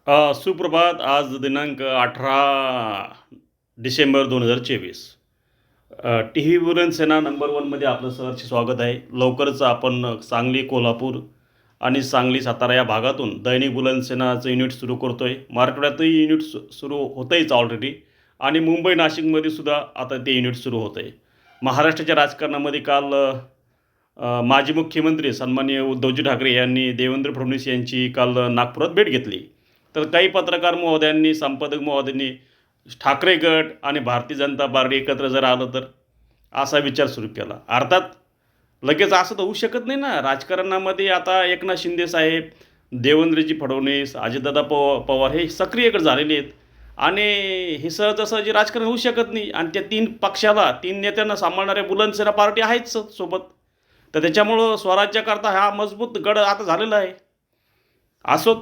सुप्रभात. आज दिनांक 18 डिसेंबर 2024. टी व्ही वुलन सेना नंबर वनमध्ये आपलं सहर्ष स्वागत आहे. लवकरच आपण सांगली, कोल्हापूर आणि सांगली, सातारा या भागातून दैनिक बुलंद सेनाचं युनिट सुरू करतो आहे. मराठवाड्यातही युनिट सुरू होतंयच ऑलरेडी आणि मुंबई, नाशिकमध्ये सुद्धा आता ते युनिट सुरू होतं आहे. महाराष्ट्राच्या राजकारणामध्ये काल माजी मुख्यमंत्री सन्माननीय उद्धवजी ठाकरे यांनी देवेंद्र फडणवीस यांची काल नागपुरात भेट घेतली. तर काही पत्रकार महोदयांनी, संपादक महोदयांनी ठाकरे गट आणि भारतीय जनता पार्टी एकत्र जर आलं तर असा विचार सुरू केला. अर्थात लगेच असं तर होऊ शकत नाही ना. राजकारणामध्ये आता एकनाथ शिंदे साहेब, देवेंद्रजी फडणवीस, अजितदादा पवार हे सक्रियकडे झालेले आहेत आणि हे सहजासहजी राजकारण होऊ शकत नाही. आणि त्या तीन पक्षाला, तीन नेत्यांना सांभाळणाऱ्या बुलंद सेना पार्टी आहेच सोबत. तर त्याच्यामुळं स्वराज्याकरता हा मजबूत गड आता झालेला आहे. असो.